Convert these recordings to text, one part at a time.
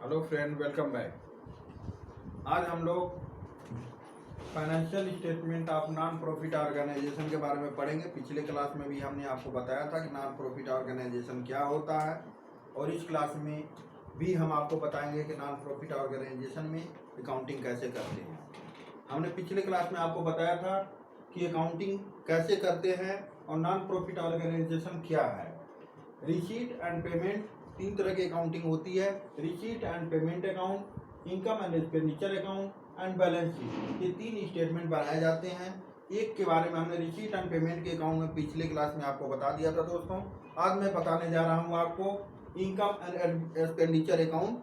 Hello friend, welcome back. आज हम लोग financial statement of non profit organisation के बारे में पढ़ेंगे। पिछले क्लास में भी हमने आपको बताया था कि नॉन प्रॉफिट ऑर्गेनाइजेशन क्या होता है, और इस क्लास में भी हम आपको बताएंगे कि नॉन प्रॉफिट ऑर्गेनाइजेशन में अकाउंटिंग कैसे करते हैं। हमने पिछले क्लास में आपको बताया था कि अकाउंटिंग कैसे करते हैं और नॉन प्रॉफिट ऑर्गेनाइजेशन क्या है। रिसीट एंड पेमेंट, तीन तरह की अकाउंटिंग होती है। Receipt and payment account, income and expenditure account and balance sheet, ये तीन स्टेटमेंट बनाए जाते हैं। एक के बारे में हमने रिसीट एंड पेमेंट के अकाउंट में पिछले क्लास में आपको बता दिया था दोस्तों। आज मैं बताने जा रहा हूँ आपको इनकम एंड एक्सपेंडिचर अकाउंट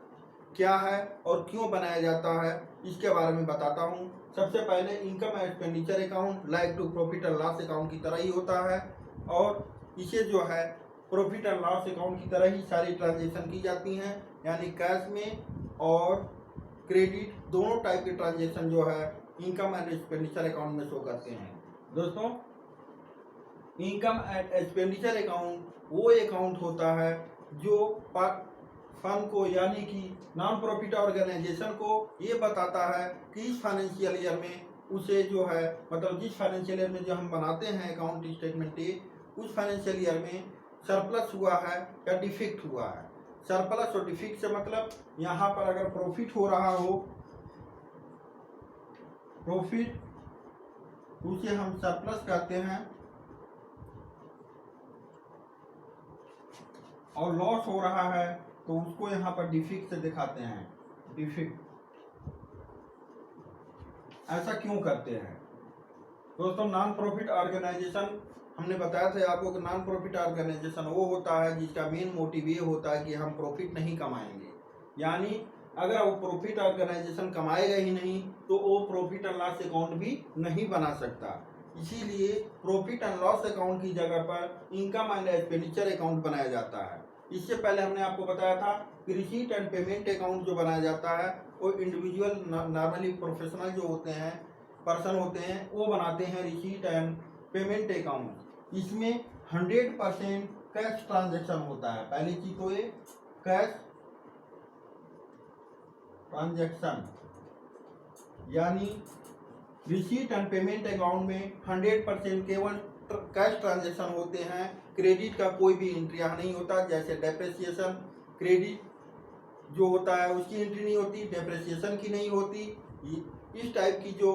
क्या है और क्यों बनाया जाता है, इसके बारे में बताता हूँ। सबसे पहले income and expenditure account like to profit and loss account की तरह ही होता है, और इसे जो है प्रॉफिट एंड लॉस अकाउंट की तरह ही सारी ट्रांजेक्शन की जाती हैं, यानी कैश में और क्रेडिट दोनों टाइप के ट्रांजेक्शन जो है इनकम एंड एक्सपेंडिचर अकाउंट में शो करते हैं। दोस्तों, इनकम एंड एक्सपेंडिचर अकाउंट वो अकाउंट होता है जो फर्म को यानी कि नॉन प्रॉफिट ऑर्गेनाइजेशन को ये बताता है कि इस फाइनेंशियल ईयर में उसे जो है, मतलब जिस फाइनेंशियल ईयर में जो हम बनाते हैं अकाउंट स्टेटमेंट, उस फाइनेंशियल ईयर में सरप्लस हुआ है या डिफेक्ट हुआ है। सरप्लस और डिफेक्ट से मतलब यहाँ पर अगर प्रॉफिट हो रहा हो, प्रॉफिट उसे हम सरप्लस कहते हैं, और लॉस हो रहा है तो उसको यहाँ पर डिफेक्ट से दिखाते हैं। डिफेक्ट ऐसा क्यों करते हैं दोस्तों? नॉन प्रॉफिट ऑर्गेनाइजेशन हमने बताया था आपको कि नॉन प्रॉफिट ऑर्गेनाइजेशन वो होता है जिसका मेन मोटिव ये होता है कि हम प्रॉफिट नहीं कमाएंगे, यानी अगर वो प्रॉफिट ऑर्गेनाइजेशन कमाएगा ही नहीं तो वो प्रॉफिट एंड लॉस अकाउंट भी नहीं बना सकता। इसीलिए प्रॉफिट एंड लॉस अकाउंट की जगह पर इनकम एंड एक्सपेंडिचर अकाउंट बनाया जाता है। इससे पहले हमने आपको बताया था कि रिसीट एंड पेमेंट अकाउंट जो बनाया जाता है वो इंडिविजुअल नॉर्मली प्रोफेशनल जो होते हैं, पर्सन होते हैं, वो बनाते हैं रिसीट एंड पेमेंट अकाउंट। इसमें 100% कैश ट्रांजैक्शन होता है। पहली चीज तो ये कैश ट्रांजैक्शन, यानी रिसीट एंड पेमेंट अकाउंट में 100% केवल कैश ट्रांजैक्शन होते हैं। क्रेडिट का कोई भी एंट्री यहाँ नहीं होता, जैसे डेप्रिसिएशन, क्रेडिट जो होता है उसकी एंट्री नहीं होती, डेप्रिसिएशन की नहीं होती। इस टाइप की जो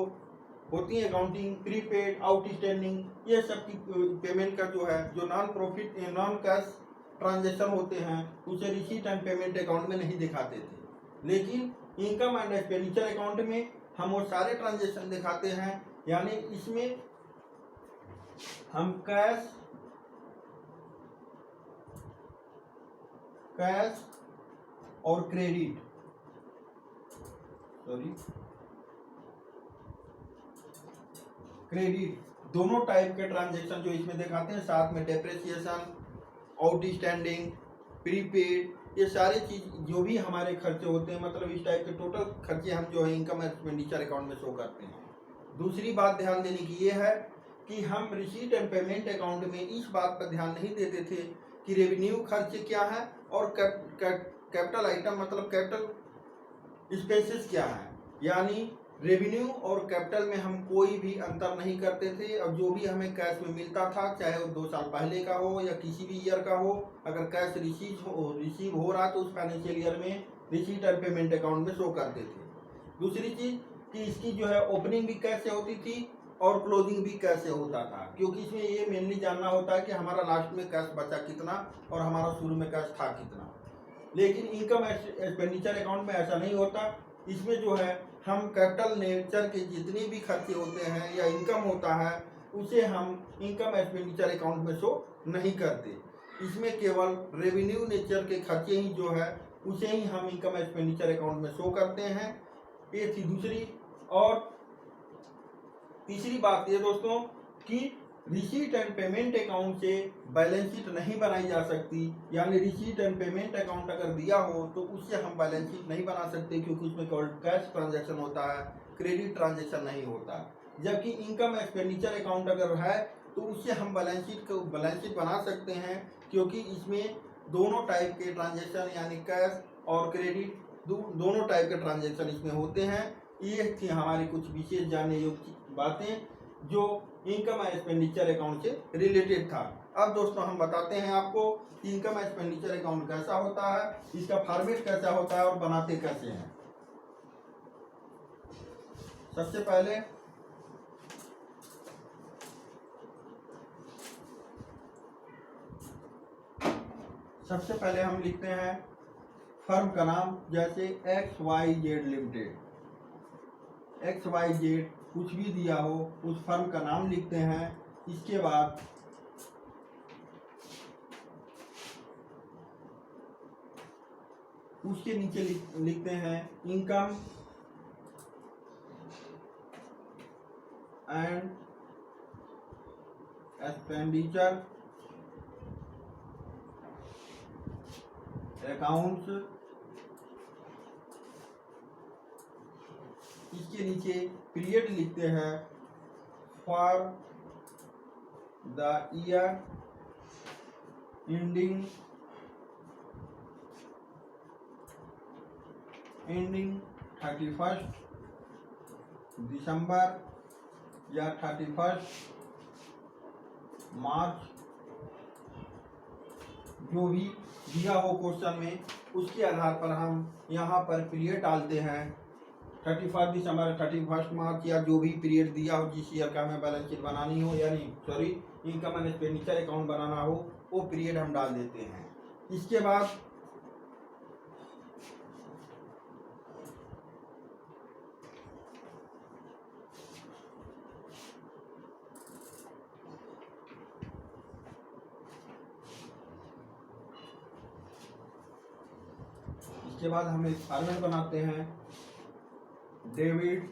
होती है अकाउंटिंग, प्रीपेड, आउटस्टैंडिंग, ये सब की पेमेंट का जो है, जो नॉन कैश ट्रांजैक्शन होते हैं उसे रिसीट एंड पेमेंट अकाउंट में नहीं दिखाते थे। लेकिन इनकम एंड एक्सपेंडिचर अकाउंट में हम वो सारे ट्रांजैक्शन दिखाते हैं, यानी इसमें हम कैश और क्रेडिट दोनों टाइप के ट्रांजैक्शन जो इसमें दिखाते हैं, साथ में डेप्रिसिएशन, आउटस्टैंडिंग, प्रीपेड, ये सारे चीज जो भी हमारे खर्चे होते हैं, मतलब इस टाइप के टोटल खर्चे हम जो है इनकम एक्सपेंडिचर अकाउंट में शो करते हैं। दूसरी बात ध्यान देने की ये है कि हम रिसीट एंड पेमेंट अकाउंट में इस बात पर ध्यान नहीं देते थे कि रेवेन्यू खर्चे क्या है और कैपिटल आइटम मतलब कैपिटल एक्सपेंसेस क्या है, यानी रेवेन्यू और कैपिटल में हम कोई भी अंतर नहीं करते थे। और जो भी हमें कैश में मिलता था, चाहे वो 2 साल पहले का हो या किसी भी ईयर का हो, अगर कैश रिसीव हो रहा तो उस फाइनेंशियल ईयर में रिसीट एंड पेमेंट अकाउंट में शो करते थे। दूसरी चीज कि इसकी जो है ओपनिंग भी कैसे होती थी और क्लोजिंग भी कैसे होता था, क्योंकि इसमें ये मेनली जानना होता है कि हमारा लास्ट में कैश बचा कितना और हमारा शुरू में कैश था कितना। लेकिन इनकम एक्सपेंडिचर अकाउंट में ऐसा नहीं होता। इसमें जो है हम कैपिटल नेचर के जितने भी खर्चे होते हैं या इनकम होता है उसे हम इनकम एक्सपेंडिचर अकाउंट में शो नहीं करते। इसमें केवल रेवेन्यू नेचर के खर्चे ही जो है उसे ही हम इनकम एक्सपेंडिचर अकाउंट में शो करते हैं। ये थी दूसरी। और तीसरी बात ये दोस्तों कि रिसीट एंड पेमेंट अकाउंट से बैलेंस शीट नहीं बनाई जा सकती, यानी रिसीट एंड पेमेंट अकाउंट अगर दिया हो तो उससे हम बैलेंस शीट नहीं बना सकते, क्योंकि उसमें केवल कैश ट्रांजैक्शन होता है, क्रेडिट ट्रांजैक्शन नहीं होता। जबकि इनकम एक्सपेंडिचर अकाउंट अगर है तो उससे हम बैलेंस शीट बना सकते हैं, क्योंकि इसमें दोनों टाइप के ट्रांजैक्शन यानी कैश और क्रेडिट दोनों टाइप के ट्रांजैक्शन इसमें होते हैं। ये थी हमारी कुछ विशेष जानने योग्य बातें जो इनकम एंड एक्सपेंडिचर अकाउंट से रिलेटेड था। अब दोस्तों हम बताते हैं आपको कि इनकम एंड एक्सपेंडिचर अकाउंट कैसा होता है, इसका फॉर्मेट कैसा होता है और बनाते कैसे हैं। सबसे पहले हम लिखते हैं फर्म का नाम, जैसे XYZ लिमिटेड। XYZ कुछ भी दिया हो उस फर्म का नाम लिखते हैं। इसके बाद उसके नीचे लिखते हैं इनकम एंड एक्सपेंडिचर अकाउंट्स। इसके नीचे पीरियड लिखते हैं फॉर द ईयर एंडिंग 31 दिसंबर या 31 मार्च, जो भी दिया हो क्वेश्चन में उसके आधार पर हम यहाँ पर पीरियड डालते हैं। 31 दिसंबर, 31 मार्च या जो भी पीरियड दिया हो, जिस ईयर का हमें बैलेंस शीट बनानी हो, यानी sorry income and expenditure account बनाना हो, वो पीरियड हम डाल देते हैं। इसके बाद हम एक फॉर्मेट बनाते हैं डेबिट,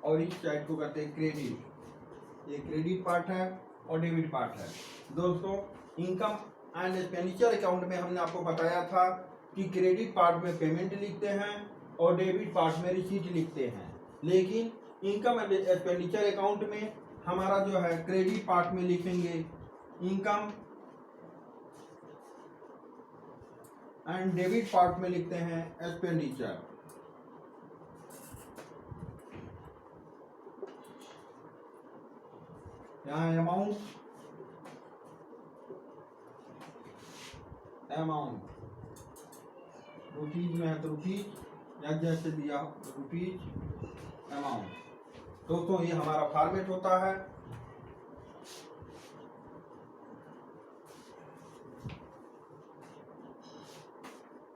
और इस साइड को करते हैं क्रेडिट। ये क्रेडिट पार्ट है और डेबिट पार्ट है। दोस्तों इनकम एंड एक्सपेंडिचर अकाउंट में हमने आपको बताया था कि क्रेडिट पार्ट में पेमेंट लिखते हैं और डेबिट पार्ट में रिसीट लिखते हैं, लेकिन इनकम एंड एक्सपेंडिचर अकाउंट में हमारा जो है क्रेडिट पार्ट में लिखेंगे इनकम एंड डेबिट पार्ट में लिखते हैं एक्सपेंडिचर। यहाँ अमाउंट रुपीज में है तो रुपीज, या जैसे दिया रुपीज अमाउंट। दोस्तों ये हमारा फॉर्मेट होता है।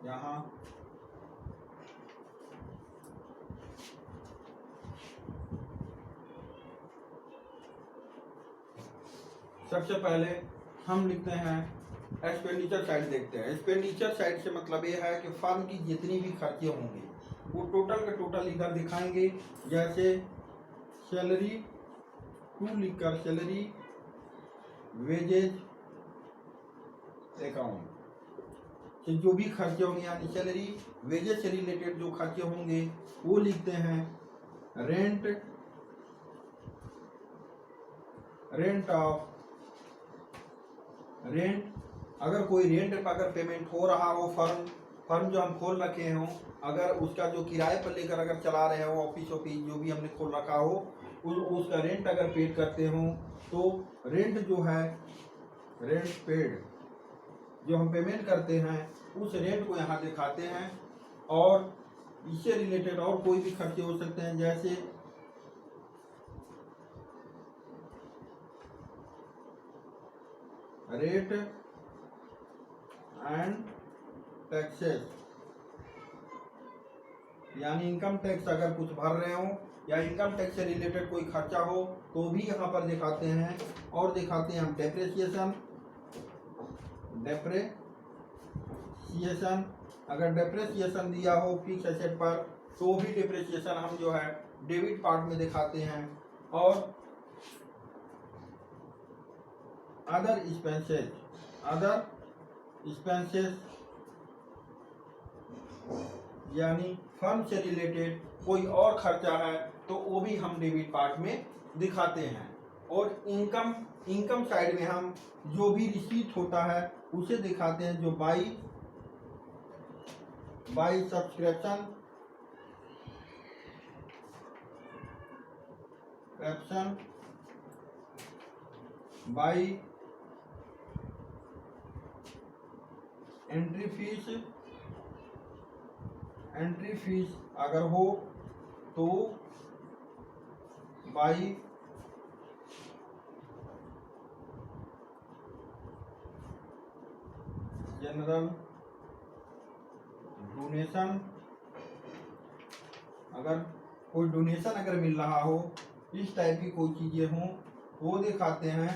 यहाँ सबसे पहले हम लिखते हैं एक्सपेंडिचर साइड। देखते हैं एक्सपेंडिचर साइड से मतलब ये है कि फर्म की जितनी भी खर्चे होंगे वो टोटल के टोटल इधर दिखाएंगे। जैसे सैलरी टू लिखकर सैलरी वेजेज अकाउंट से जो भी खर्चे होंगे, यानी सैलरी वेजेज से रिलेटेड जो खर्चे होंगे वो लिखते हैं। रेंट अगर कोई रेंट पर अगर पेमेंट हो रहा हो, फर्म जो हम खोल रखे हों, अगर उसका जो किराए पर लेकर अगर चला रहे हो, ऑफिस जो भी हमने खोल रखा हो, उसका रेंट अगर पेड करते हो तो रेंट जो है, रेंट पेड जो हम पेमेंट करते हैं उस रेंट को यहाँ दिखाते हैं। और इससे रिलेटेड और कोई भी खर्चे हो सकते हैं, जैसे रेट एंड टैक्सेस, यानी इनकम टैक्स अगर कुछ भर रहे हो या इनकम टैक्स से रिलेटेड कोई खर्चा हो तो भी यहाँ पर दिखाते हैं। और दिखाते हैं हम डेप्रिसिएशन, अगर डेप्रिसिएशन दिया हो फिक्स एसेट पर तो भी डेप्रिसिएशन हम जो है डेबिट पार्ट में दिखाते हैं। और अदर एक्सपेंसेस यानी फर्म से रिलेटेड कोई और खर्चा है तो वो भी हम डेबिट पार्ट में दिखाते हैं। और इनकम साइड में हम जो भी रिसीट होता है उसे दिखाते हैं, जो by by subscription by entry fees अगर हो तो बाई जनरल डोनेशन, अगर कोई डोनेशन अगर मिल रहा हो, इस टाइप की कोई चीजें हों वो दिखाते हैं।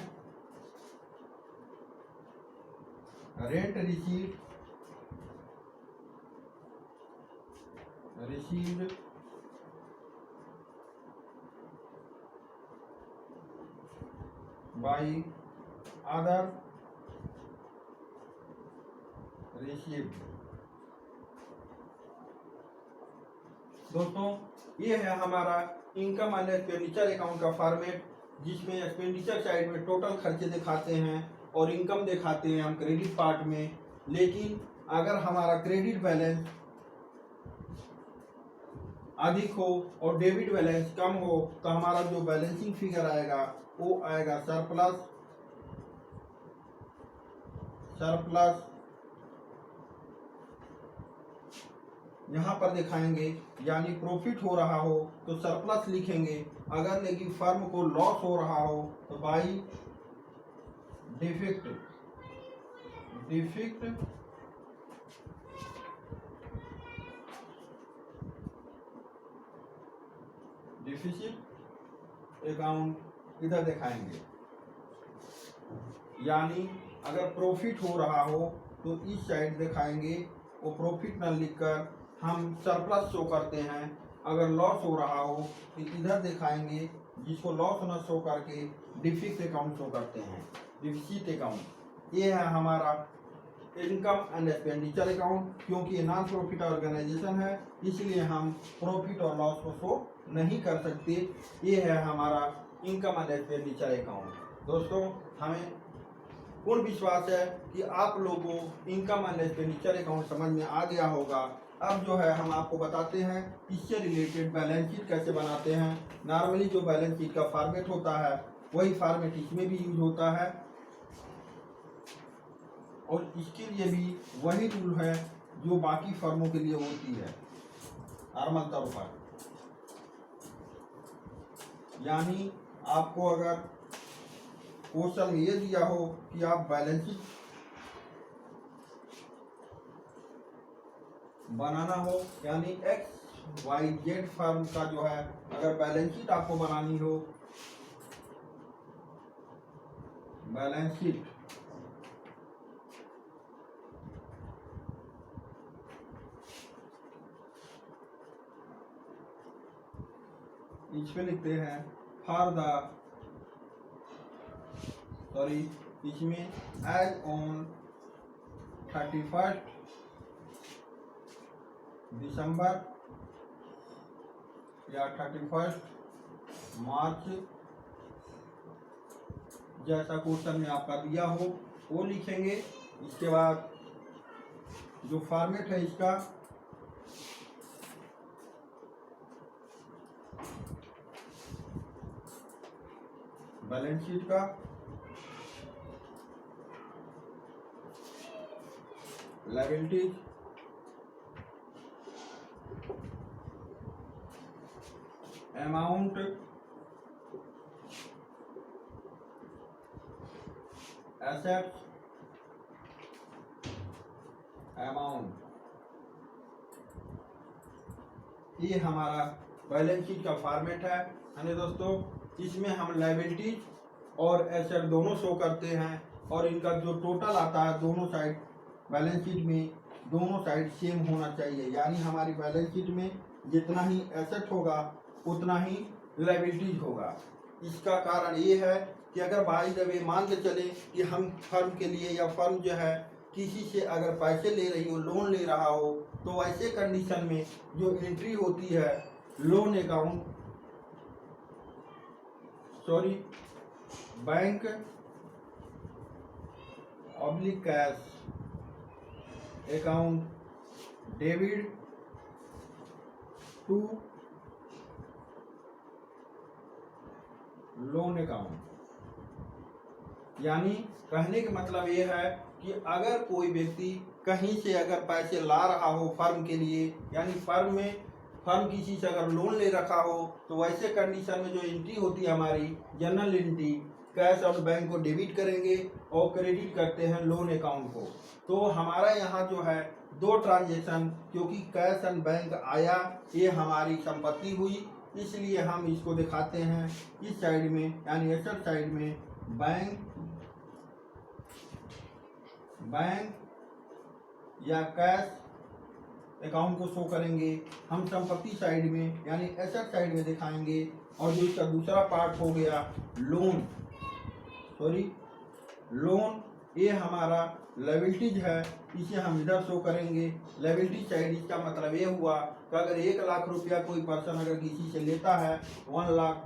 Rent received by other received. दोस्तों ये है हमारा इनकम एंड एक्सपेंडिचर अकाउंट का फॉर्मेट, जिसमें एक्सपेंडिचर साइड में टोटल खर्चे दिखाते हैं और इनकम दिखाते हैं हम क्रेडिट पार्ट में। लेकिन अगर हमारा क्रेडिट बैलेंस अधिक हो और डेबिट बैलेंस कम हो तो हमारा जो बैलेंसिंग फिगर आएगा वो आएगा सरप्लस यहाँ पर दिखाएंगे, यानी प्रॉफिट हो रहा हो तो सरप्लस लिखेंगे, अगर लेकिन फर्म को लॉस हो रहा हो तो बाई डिफिक्ट डिफिसिट अकाउंट इधर दिखाएंगे। यानी अगर प्रॉफिट हो रहा हो तो इस साइड दिखाएंगे, वो प्रॉफिट न लिखकर हम सरप्लस शो करते हैं। अगर लॉस हो रहा हो तो इधर दिखाएंगे, जिसको लॉस न शो करके डिफिक्ट अकाउंट शो करते हैं, डिफिसिट अकाउंट। ये है हमारा इनकम एंड एक्सपेंडिचर अकाउंट। क्योंकि ये नॉन प्रॉफिट ऑर्गेनाइजेशन है इसलिए हम प्रॉफिट और लॉस को शो नहीं कर सकते। ये है हमारा इनकम एंड एक्सपेंडिचर अकाउंट। दोस्तों हमें पूर्ण विश्वास है कि आप लोगों को इनकम एंड एक्सपेंडिचर अकाउंट समझ में आ गया होगा। अब जो है हम आपको बताते हैं इससे रिलेटेड बैलेंस शीट कैसे बनाते हैं। नॉर्मली जो बैलेंस शीट का फॉर्मेट होता है वही फॉर्मेट इसमें भी यूज होता है और इसके लिए भी वही रूल है जो बाकी फर्मों के लिए होती है नॉर्मल तौर पर। यानी आपको अगर क्वेश्चन ये दिया हो कि आप बैलेंस शीट बनाना हो, यानी XYZ फर्म का जो है अगर बैलेंस शीट आपको बनानी हो, बैलेंस शीट इसमें लिखते हैं इसमें एज ऑन 31 दिसंबर या 31 मार्च जैसा क्वेश्चन में आपका दिया हो वो लिखेंगे। इसके बाद जो फॉर्मेट है इसका बैलेंस शीट का लायबिलिटीज, अमाउंट, एसेट्स, अमाउंट, ये हमारा बैलेंस शीट का फॉर्मेट है। यानी दोस्तों इसमें हम लायबिलिटीज और एसेट दोनों शो करते हैं और इनका जो टोटल आता है दोनों साइड बैलेंस शीट में दोनों साइड सेम होना चाहिए। यानी हमारी बैलेंस शीट में जितना ही एसेट होगा उतना ही लायबिलिटीज होगा। इसका कारण ये है कि अगर बाई द वे मान के चले कि हम फर्म के लिए या फर्म जो है किसी से अगर पैसे ले रही हो, लोन ले रहा हो, तो ऐसे कंडीशन में जो एंट्री होती है loan account bank oblique cash account debit to loan account. यानी कहने का मतलब ये है कि अगर कोई व्यक्ति कहीं से अगर पैसे ला रहा हो फर्म के लिए, यानी फर्म किसी से अगर लोन ले रखा हो, तो वैसे कंडीशन में जो एंट्री होती है हमारी जनरल एंट्री, कैश और बैंक को डेबिट करेंगे और क्रेडिट करते हैं लोन अकाउंट को। तो हमारा यहाँ जो है दो ट्रांजेक्शन, क्योंकि कैश एंड बैंक आया, ये हमारी संपत्ति हुई, इसलिए हम इसको दिखाते हैं इस साइड में, यानी एसेट साइड में बैंक या कैश अकाउंट को शो करेंगे। हम संपत्ति साइड में यानी एसेट साइड में दिखाएंगे। और जो इसका दूसरा पार्ट हो गया लोन, ये हमारा लायबिलिटीज है, इसे हम इधर शो करेंगे। लायबिलिटी साइड, इसका मतलब ये हुआ कि अगर 1 लाख रुपया कोई पर्सन अगर किसी से लेता है 1 लाख,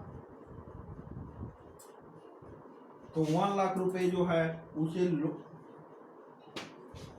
तो 1 लाख रुपए जो है उसे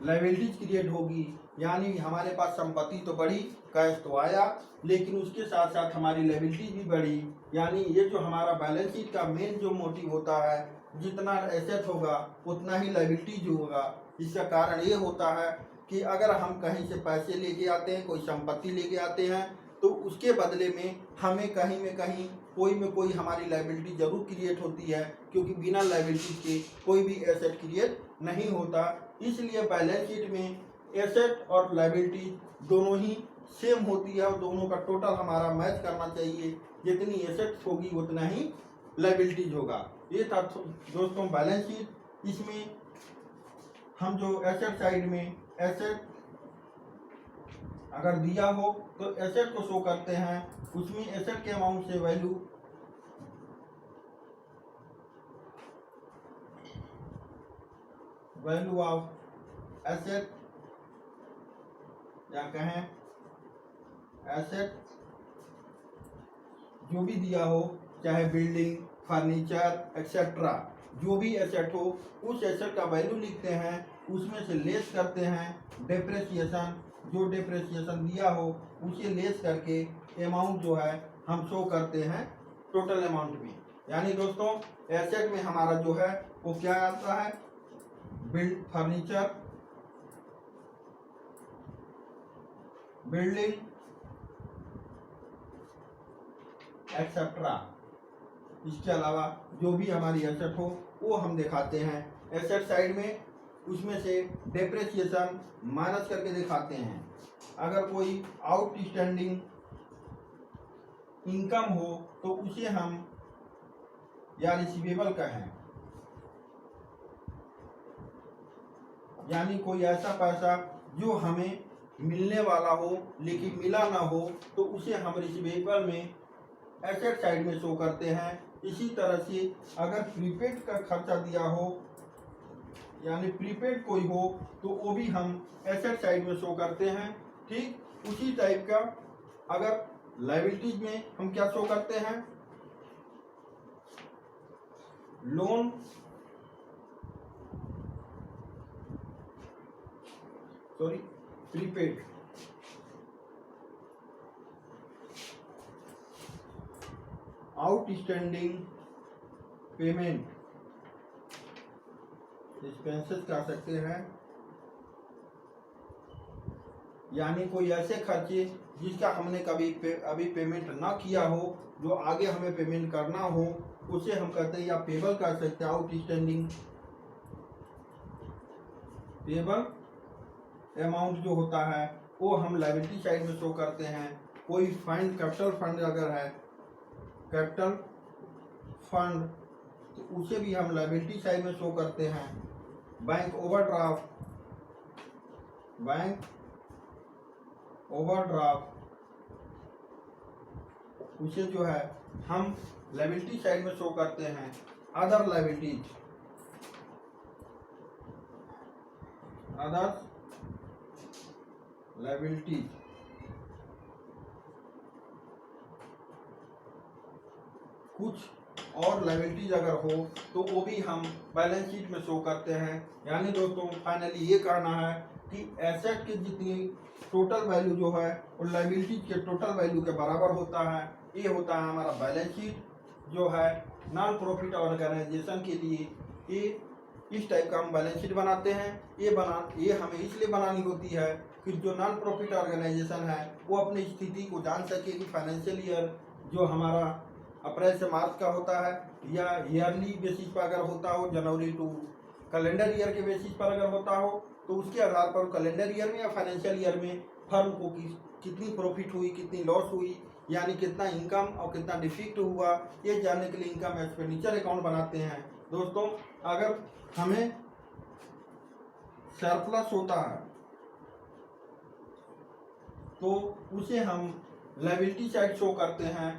लायबिलिटीज क्रिएट होगी। यानी हमारे पास संपत्ति तो बढ़ी, कैश तो आया, लेकिन उसके साथ साथ हमारी लायबिलिटीज भी बढ़ी। यानी ये जो हमारा बैलेंस शीट का मेन जो मोटिव होता है, जितना एसेट होगा उतना ही लायबिलिटीज होगा। इसका कारण ये होता है कि अगर हम कहीं से पैसे लेके आते हैं, कोई संपत्ति लेके आते हैं, तो उसके बदले में हमें कहीं में कहीं कोई हमारी लायबिलिटी जरूर क्रिएट होती है, क्योंकि बिना लायबिलिटी के कोई भी एसेट क्रिएट नहीं होता। इसलिए बैलेंस शीट में एसेट और लायबिलिटी दोनों ही सेम होती है और दोनों का टोटल हमारा मैच करना चाहिए। जितनी एसेट होगी उतना ही लायबिलिटीज होगा। ये था दोस्तों बैलेंस शीट। इसमें हम जो एसेट साइड में एसेट अगर दिया हो तो एसेट को शो करते हैं, उसमें एसेट के अमाउंट से वैल्यू ऑफ एसेट या कहें एसेट जो भी दिया हो, चाहे बिल्डिंग, फर्नीचर एक्सेट्रा, जो भी एसेट हो उस एसेट का वैल्यू लिखते हैं, उसमें से लेस करते हैं डेप्रिसिएशन, जो डेप्रिसिएशन दिया हो उसे लेस करके अमाउंट जो है हम शो करते हैं टोटल अमाउंट में। यानी दोस्तों एसेट में हमारा जो है वो क्या आता है, फर्नीचर, बिल्डिंग एक्सेट्रा। इसके अलावा जो भी हमारी एसेट हो वो हम दिखाते हैं एसेट साइड में, उसमें से डेप्रिसिएशन माइनस करके दिखाते हैं। अगर कोई आउटस्टैंडिंग इनकम हो तो उसे हम या रिसीवेबल कहें, यानी कोई ऐसा पैसा जो हमें मिलने वाला हो लेकिन मिला ना हो, तो उसे हम रिसीवेबल में एसेट साइड में शो करते हैं। इसी तरह से अगर प्रीपेड का खर्चा दिया हो, यानी प्रीपेड कोई हो, तो वो भी हम एसेट साइड में शो करते हैं। ठीक उसी टाइप का अगर लायबिलिटीज में हम क्या शो करते हैं, loan prepaid, outstanding payment, expenses कह सकते हैं, यानी कोई ऐसे खर्चे जिसका हमने कभी अभी पेमेंट ना किया हो, जो आगे हमें पेमेंट करना हो, उसे हम कहते हैं या पेबल कर सकते हैं। आउटस्टैंडिंग पेबल अमाउंट जो होता है वो हम लायबिलिटी साइड में शो करते हैं। कोई फंड, कैपिटल फंड अगर है, कैपिटल फंड, तो उसे भी हम लायबिलिटी साइड में शो करते हैं। बैंक ओवरड्राफ्ट, उसे जो है हम लायबिलिटी साइड में शो करते हैं। अदर लायबिलिटीज, कुछ और लायबिलिटीज अगर हो तो वो भी हम बैलेंस शीट में शो करते हैं। यानी दोस्तों फाइनली ये कहना है कि एसेट की जितनी टोटल वैल्यू जो है वो लायबिलिटी के टोटल वैल्यू के बराबर होता है। ये होता है हमारा बैलेंस शीट जो है नॉन प्रॉफिट ऑर्गेनाइजेशन के लिए। ये इस टाइप का हम बैलेंस शीट बनाते हैं। ये हमें इसलिए बनानी होती है कि जो नॉन प्रॉफिट ऑर्गेनाइजेशन है वो अपनी स्थिति को जान सके कि फाइनेंशियल ईयर जो हमारा अप्रैल से मार्च का होता है या ईयरली बेसिस पर अगर होता हो, जनवरी टू कैलेंडर ईयर के बेसिस पर अगर होता हो, तो उसके आधार पर कैलेंडर ईयर में या फाइनेंशियल ईयर में फर्म को कितनी प्रॉफिट हुई, कितनी लॉस हुई, यानी कितना इनकम और कितना डिफिक्ट हुआ, ये जानने के लिए इनकम एक्सपेंडिचर अकाउंट बनाते हैं। दोस्तों, अगर हमें सरप्लस होता है तो उसे हम लायबिलिटी साइड शो करते हैं,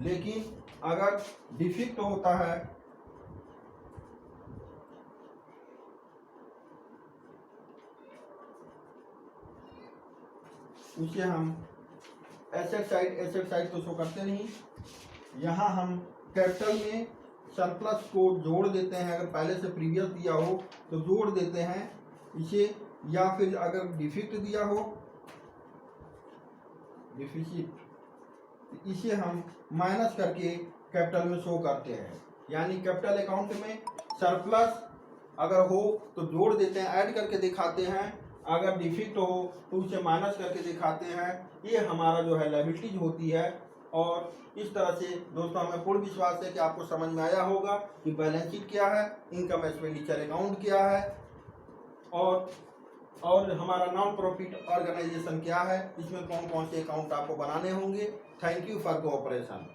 लेकिन अगर डिफिक्ट होता है उसे हम एसेट साइड तो शो करते नहीं। यहाँ हम कैपिटल में सरप्लस को जोड़ देते हैं, अगर पहले से प्रीवियस दिया हो तो जोड़ देते हैं इसे, या फिर अगर डिफिक्ट दिया हो डिफिसिट इसे हम माइनस करके कैपिटल में शो करते हैं। यानी कैपिटल अकाउंट में सरप्लस अगर हो तो जोड़ देते हैं, ऐड करके दिखाते हैं, अगर डिफिक्ट हो तो उसे माइनस करके दिखाते हैं। ये हमारा जो है लायबिलिटीज होती है। और इस तरह से दोस्तों हमें पूर्ण विश्वास है कि आपको समझ में आया होगा कि बैलेंस शीट क्या है, इनकम एक्सपेंडिचर अकाउंट क्या है, और हमारा नॉन प्रॉफिट ऑर्गेनाइजेशन क्या है, इसमें कौन कौन से अकाउंट आपको बनाने होंगे। Thank you for cooperation.